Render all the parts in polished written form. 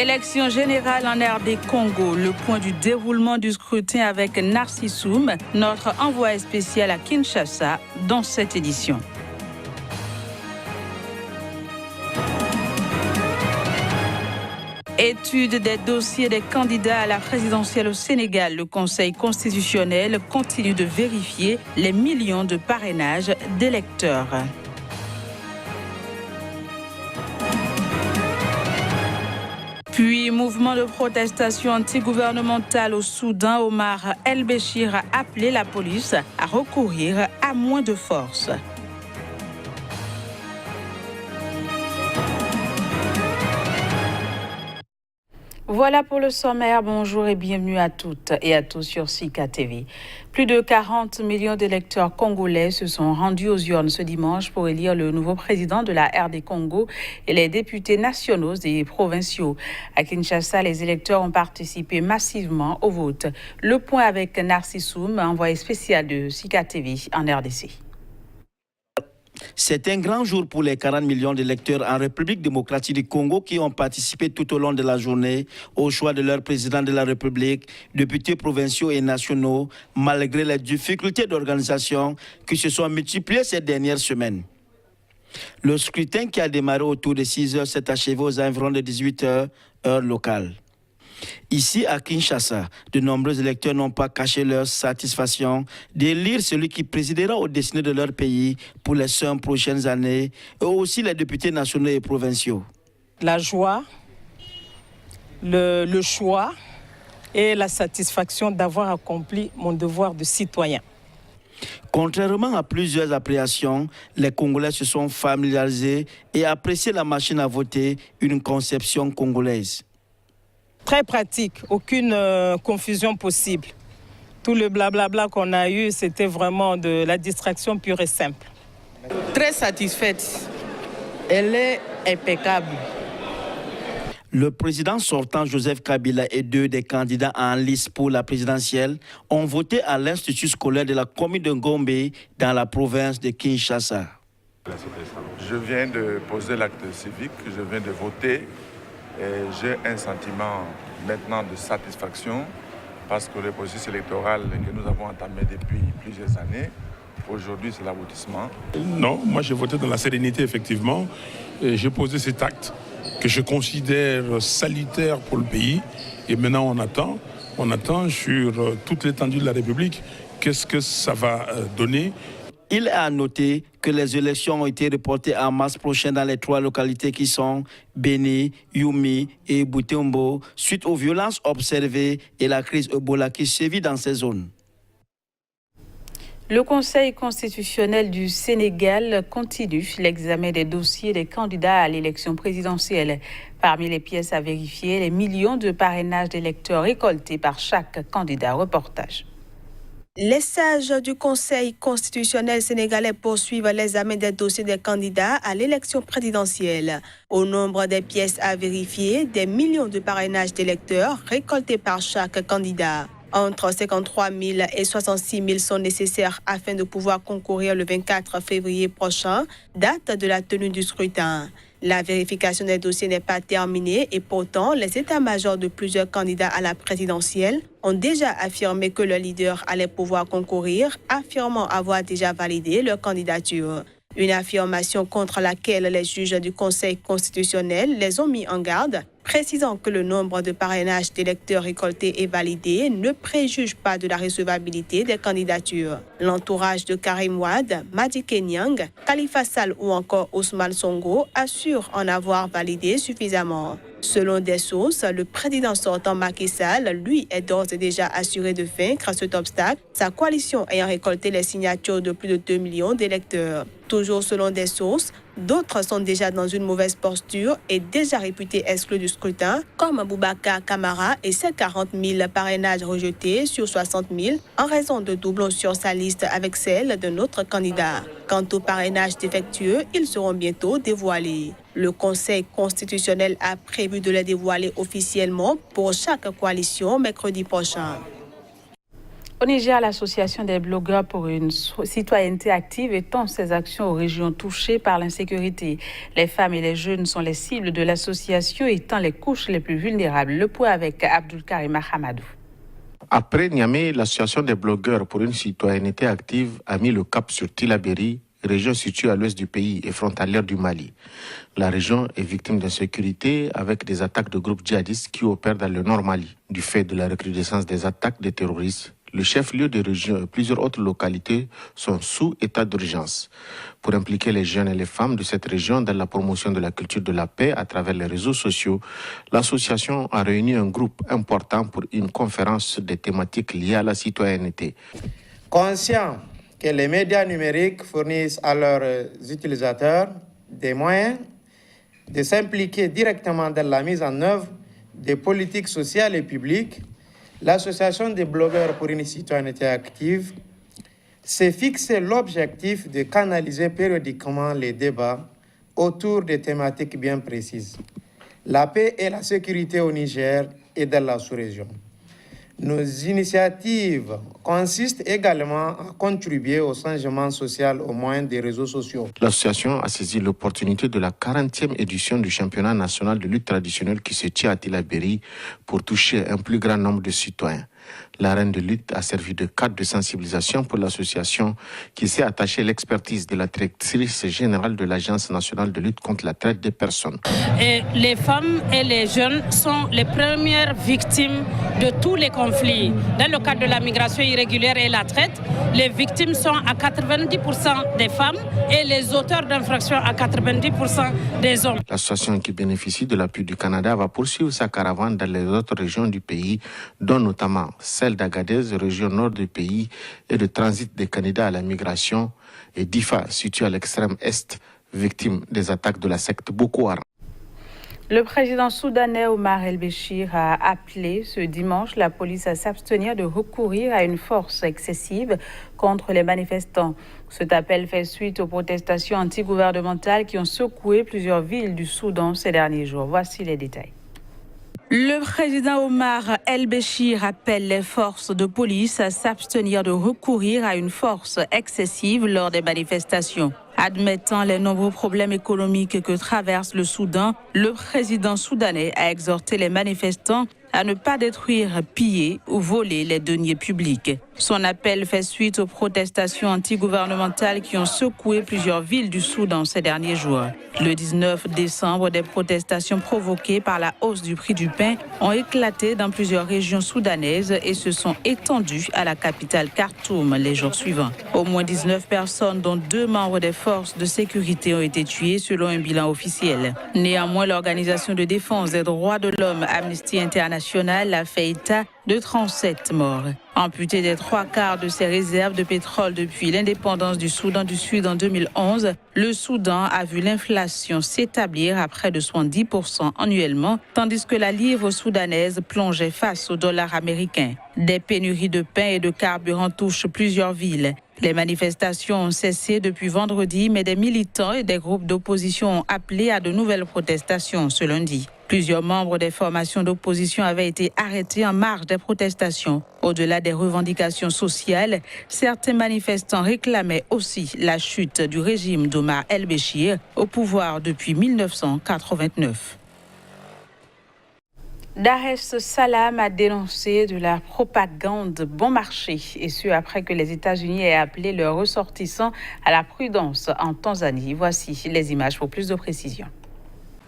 Élection générale en RD Congo, le point du déroulement du scrutin avec Narcissoum, notre envoyé spécial à Kinshasa dans cette édition. Étude des dossiers des candidats à la présidentielle au Sénégal, le Conseil constitutionnel continue de vérifier les millions de parrainages d'électeurs. Puis, mouvement de protestation antigouvernementale au Soudan, Omar El-Béchir a appelé la police à recourir à moins de force. Voilà pour le sommaire. Bonjour et bienvenue à toutes et à tous sur Sika TV. Plus de 40 millions d'électeurs congolais se sont rendus aux urnes ce dimanche pour élire le nouveau président de la RD Congo et les députés nationaux et provinciaux. À Kinshasa, les électeurs ont participé massivement au vote. Le point avec Narcissoum, envoyé spécial de Sika TV en RDC. C'est un grand jour pour les 40 millions d'électeurs en République démocratique du Congo qui ont participé tout au long de la journée au choix de leur président de la République, députés provinciaux et nationaux, malgré les difficultés d'organisation qui se sont multipliées ces dernières semaines. Le scrutin qui a démarré autour de 6 heures s'est achevé aux environs de 18 heures, heure locale. Ici, à Kinshasa, de nombreux électeurs n'ont pas caché leur satisfaction d'élire celui qui présidera aux destinées de leur pays pour les 5 prochaines années, et aussi les députés nationaux et provinciaux. La joie, le choix et la satisfaction d'avoir accompli mon devoir de citoyen. Contrairement à plusieurs appréhensions, les Congolais se sont familiarisés et apprécié la machine à voter, une conception congolaise. Très pratique, aucune confusion possible. Tout le blablabla qu'on a eu, c'était vraiment de la distraction pure et simple. Très satisfaite. Elle est impeccable. Le président sortant Joseph Kabila et 2 des candidats en lice pour la présidentielle ont voté à l'Institut scolaire de la commune de Ngombe dans la province de Kinshasa. Je viens de poser l'acte civique, je viens de voter. Et j'ai un sentiment maintenant de satisfaction parce que le processus électoral que nous avons entamé depuis plusieurs années, aujourd'hui c'est l'aboutissement. Non, moi j'ai voté dans la sérénité effectivement. Et j'ai posé cet acte que je considère salutaire pour le pays. Et maintenant on attend sur toute l'étendue de la République qu'est-ce que ça va donner. Il a noté que les élections ont été reportées en mars prochain dans les 3 localités qui sont Béni, Yumi et Butembo, suite aux violences observées et la crise Ebola qui sévit dans ces zones. Le Conseil constitutionnel du Sénégal continue l'examen des dossiers des candidats à l'élection présidentielle. Parmi les pièces à vérifier, les millions de parrainages d'électeurs récoltés par chaque candidat. Reportage. Les sages du Conseil constitutionnel sénégalais poursuivent l'examen des dossiers des candidats à l'élection présidentielle. Au nombre des pièces à vérifier, des millions de parrainages d'électeurs récoltés par chaque candidat. Entre 53 000 et 66 000 sont nécessaires afin de pouvoir concourir le 24 février prochain, date de la tenue du scrutin. La vérification des dossiers n'est pas terminée et pourtant, les états-majors de plusieurs candidats à la présidentielle ont déjà affirmé que leur leader allait pouvoir concourir, affirmant avoir déjà validé leur candidature. Une affirmation contre laquelle les juges du Conseil constitutionnel les ont mis en garde, précisant que le nombre de parrainages d'électeurs récoltés et validés ne préjuge pas de la recevabilité des candidatures. L'entourage de Karim Wade, Madické Niang, Khalifa Sall ou encore Ousmane Sonko assure en avoir validé suffisamment. Selon des sources, le président sortant Macky Sall, lui, est d'ores et déjà assuré de vaincre cet obstacle, sa coalition ayant récolté les signatures de plus de 2 millions d'électeurs. Toujours selon des sources, d'autres sont déjà dans une mauvaise posture et déjà réputés exclus du scrutin, comme Boubacar Camara et ses 40 000 parrainages rejetés sur 60 000 en raison de doublons sur sa liste avec celle d'un autre candidat. Quant aux parrainages défectueux, ils seront bientôt dévoilés. Le Conseil constitutionnel a prévu de les dévoiler officiellement pour chaque coalition mercredi prochain. Au Niger, l'Association des blogueurs pour une citoyenneté active étend ses actions aux régions touchées par l'insécurité. Les femmes et les jeunes sont les cibles de l'association, étant les couches les plus vulnérables. Le point avec Abdul Karim Hamadou. Après Niamey, l'Association des blogueurs pour une citoyenneté active a mis le cap sur Tillabéri, région située à l'ouest du pays et frontalière du Mali. La région est victime d'insécurité avec des attaques de groupes djihadistes qui opèrent dans le nord Mali. Du fait de la recrudescence des attaques des terroristes, le chef-lieu de région et plusieurs autres localités sont sous état d'urgence. Pour impliquer les jeunes et les femmes de cette région dans la promotion de la culture de la paix à travers les réseaux sociaux, l'association a réuni un groupe important pour une conférence sur des thématiques liées à la citoyenneté. Conscient que les médias numériques fournissent à leurs utilisateurs des moyens de s'impliquer directement dans la mise en œuvre des politiques sociales et publiques, l'Association des blogueurs pour une citoyenneté active s'est fixé l'objectif de canaliser périodiquement les débats autour de thématiques bien précises. La paix et la sécurité au Niger et dans la sous-région. Nos initiatives consistent également à contribuer au changement social au moyen des réseaux sociaux. L'association a saisi l'opportunité de la 40e édition du championnat national de lutte traditionnelle qui se tient à Tillabéri pour toucher un plus grand nombre de citoyens. L'arène de lutte a servi de cadre de sensibilisation pour l'association qui s'est attachée à l'expertise de la directrice générale de l'Agence nationale de lutte contre la traite des personnes. Et les femmes et les jeunes sont les premières victimes de tous les conflits. Dans le cadre de la migration irrégulière et la traite, les victimes sont à 90% des femmes et les auteurs d'infractions à 90% des hommes. L'association qui bénéficie de l'appui du Canada va poursuivre sa caravane dans les autres régions du pays, dont notamment celle d'Agadez, région nord du pays, et de transit des candidats à la migration, et Difa, située à l'extrême est, victime des attaques de la secte Boko Haram. Le président soudanais Omar El-Béchir a appelé ce dimanche la police à s'abstenir de recourir à une force excessive contre les manifestants. Cet appel fait suite aux protestations antigouvernementales qui ont secoué plusieurs villes du Soudan ces derniers jours. Voici les détails. Le président Omar El-Béchir appelle les forces de police à s'abstenir de recourir à une force excessive lors des manifestations. Admettant les nombreux problèmes économiques que traverse le Soudan, le président soudanais a exhorté les manifestants à ne pas détruire, piller ou voler les deniers publics. Son appel fait suite aux protestations antigouvernementales qui ont secoué plusieurs villes du Soudan ces derniers jours. Le 19 décembre, des protestations provoquées par la hausse du prix du pain ont éclaté dans plusieurs régions soudanaises et se sont étendues à la capitale Khartoum les jours suivants. Au moins 19 personnes, dont 2 membres des forces de sécurité, ont été tuées selon un bilan officiel. Néanmoins, l'Organisation de défense des droits de l'homme Amnesty International a fait état de 37 morts. Amputé des 3/4 de ses réserves de pétrole depuis l'indépendance du Soudan du Sud en 2011, le Soudan a vu l'inflation s'établir à près de 70% annuellement, tandis que la livre soudanaise plongeait face au dollar américain. Des pénuries de pain et de carburant touchent plusieurs villes. Les manifestations ont cessé depuis vendredi, mais des militants et des groupes d'opposition ont appelé à de nouvelles protestations ce lundi. Plusieurs membres des formations d'opposition avaient été arrêtés en marge des protestations. Au-delà des revendications sociales, certains manifestants réclamaient aussi la chute du régime d'Omar El-Béchir au pouvoir depuis 1989. Dar es Salaam a dénoncé de la propagande bon marché, et ce après que les États-Unis aient appelé leurs ressortissants à la prudence en Tanzanie. Voici les images pour plus de précision.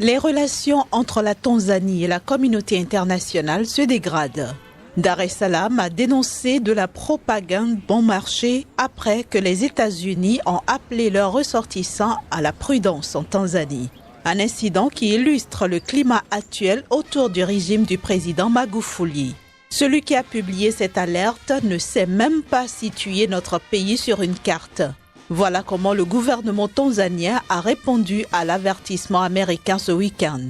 Les relations entre la Tanzanie et la communauté internationale se dégradent. Dar es Salaam a dénoncé de la propagande bon marché après que les États-Unis ont appelé leurs ressortissants à la prudence en Tanzanie. Un incident qui illustre le climat actuel autour du régime du président Magufuli. Celui qui a publié cette alerte ne sait même pas situer notre pays sur une carte. Voilà comment le gouvernement tanzanien a répondu à l'avertissement américain ce week-end.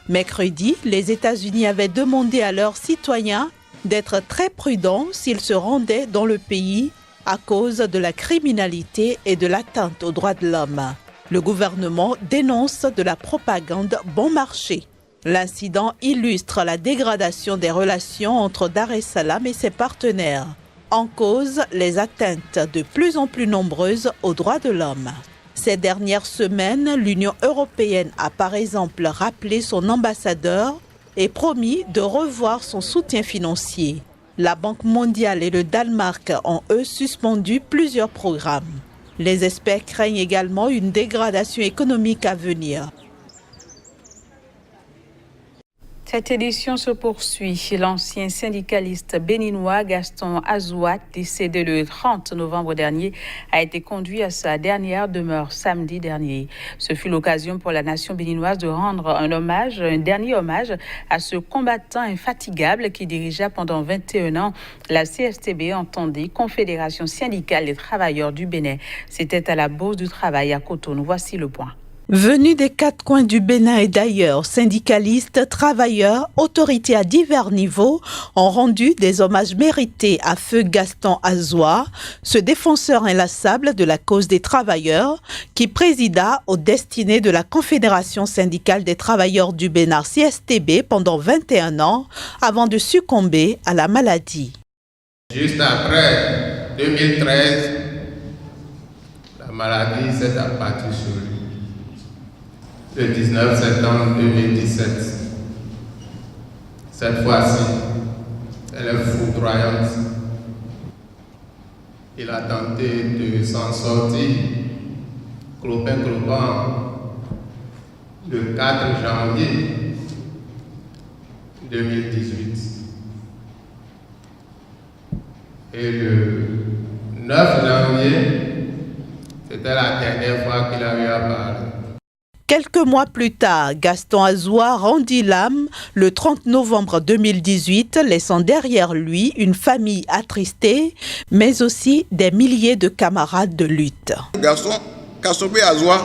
Mercredi, les États-Unis avaient demandé à leurs citoyens d'être très prudents s'ils se rendaient dans le pays à cause de la criminalité et de l'atteinte aux droits de l'homme. Le gouvernement dénonce de la propagande bon marché. L'incident illustre la dégradation des relations entre Dar es Salaam et ses partenaires. En cause, les atteintes de plus en plus nombreuses aux droits de l'homme. Ces dernières semaines, l'Union européenne a par exemple rappelé son ambassadeur et promis de revoir son soutien financier. La Banque mondiale et le Danemark ont eux suspendu plusieurs programmes. Les experts craignent également une dégradation économique à venir. Cette édition se poursuit. L'ancien syndicaliste béninois Gaston Azouat, décédé le 30 novembre dernier, a été conduit à sa dernière demeure samedi dernier. Ce fut l'occasion pour la nation béninoise de rendre un dernier hommage à ce combattant infatigable qui dirigea pendant 21 ans la CSTB, entendez Confédération syndicale des travailleurs du Bénin. C'était à la Bourse du Travail à Cotonou. Voici le point. Venus des quatre coins du Bénin et d'ailleurs, syndicalistes, travailleurs, autorités à divers niveaux ont rendu des hommages mérités à feu Gaston Azouat, ce défenseur inlassable de la cause des travailleurs qui présida aux destinées de la Confédération syndicale des travailleurs du Bénin CSTB pendant 21 ans avant de succomber à la maladie. Juste après 2013, la maladie s'est abattue sur lui. Le 19 septembre 2017. Cette fois-ci, elle est foudroyante. Il a tenté de s'en sortir, clopin-clopin, le 4 janvier 2018. Et le 9 janvier, c'était la dernière fois qu'il avait à parler. Quelques mois plus tard, Gaston Azouat rendit l'âme le 30 novembre 2018, laissant derrière lui une famille attristée, mais aussi des milliers de camarades de lutte. Gaston Kassobé Azouat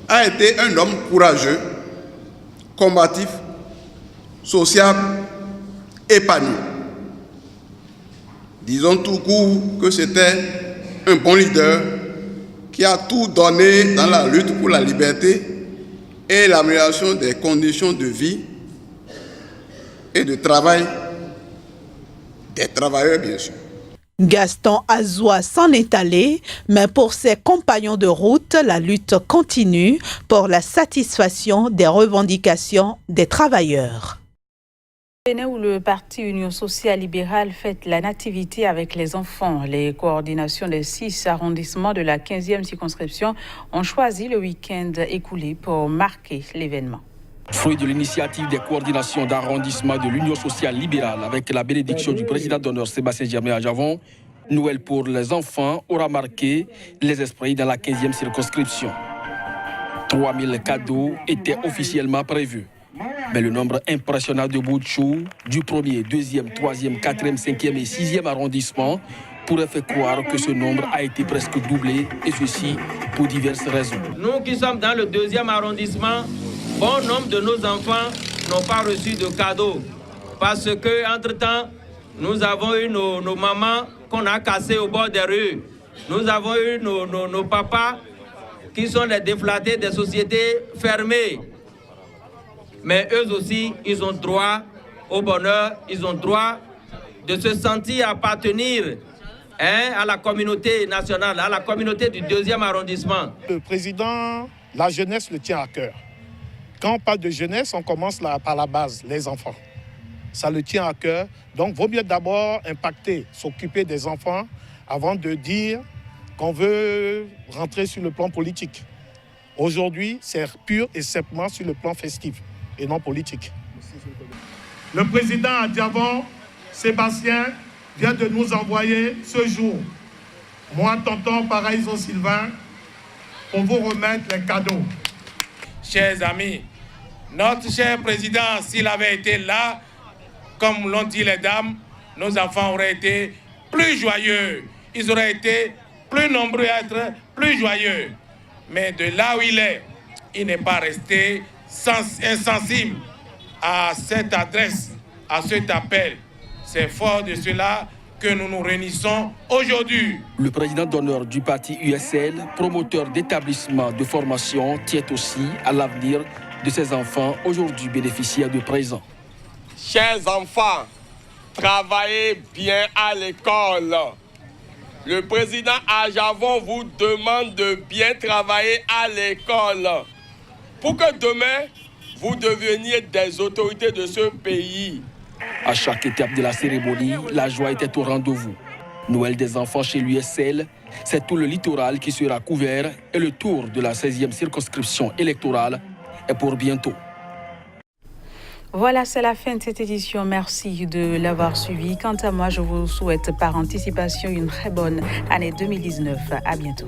a été un homme courageux, combatif, sociable, épanoui. Disons tout court que c'était un bon leader qui a tout donné dans la lutte pour la liberté et l'amélioration des conditions de vie et de travail des travailleurs, bien sûr. Gaston Azouat s'en est allé, mais pour ses compagnons de route, la lutte continue pour la satisfaction des revendications des travailleurs. Où le parti Union sociale libérale fête la nativité avec les enfants. Les coordinations des 6 arrondissements de la 15e circonscription ont choisi le week-end écoulé pour marquer l'événement. Fruit de l'initiative des coordinations d'arrondissement de l'Union sociale libérale avec la bénédiction du président d'honneur Sébastien Germain à Javon, Noël pour les enfants aura marqué les esprits dans la 15e circonscription. 3000 cadeaux étaient officiellement prévus. Mais le nombre impressionnant de bouts de chou du 1er, 2e, 3e, 4e, 5e et 6e arrondissement pourrait faire croire que ce nombre a été presque doublé, et ceci pour diverses raisons. Nous qui sommes dans le 2e arrondissement, bon nombre de nos enfants n'ont pas reçu de cadeaux parce que entre-temps, nous avons eu nos mamans qu'on a cassées au bord des rues. Nous avons eu nos papas qui sont les déflatés des sociétés fermées. Mais eux aussi, ils ont droit au bonheur, ils ont droit de se sentir appartenir à la communauté nationale, à la communauté du 2e arrondissement. Le président, la jeunesse le tient à cœur. Quand on parle de jeunesse, on commence par la base, les enfants. Ça le tient à cœur. Donc, il vaut mieux d'abord impacter, s'occuper des enfants avant de dire qu'on veut rentrer sur le plan politique. Aujourd'hui, c'est pur et simplement sur le plan festif et non politique. Le président à Diavon, Sébastien, vient de nous envoyer ce jour, moi, tonton Paraïso Sylvain, pour vous remettre les cadeaux. Chers amis, notre cher président, s'il avait été là, comme l'ont dit les dames, nos enfants auraient été plus joyeux. Ils auraient été plus nombreux à être plus joyeux. Mais de là où il n'est pas resté insensible à cette adresse, à cet appel. C'est fort de cela que nous nous réunissons aujourd'hui. Le président d'honneur du parti USL, promoteur d'établissements de formation, tient aussi à l'avenir de ses enfants aujourd'hui bénéficiaires de présents. Chers enfants travaillez bien à l'école. Le président Adjavon vous demande de bien travailler à l'école pour que demain, vous deveniez des autorités de ce pays. À chaque étape de la cérémonie, la joie était au rendez-vous. Noël des enfants chez l'USL, c'est tout le littoral qui sera couvert et le tour de la 16e circonscription électorale est pour bientôt. Voilà, c'est la fin de cette édition. Merci de l'avoir suivi. Quant à moi, je vous souhaite par anticipation une très bonne année 2019. À bientôt.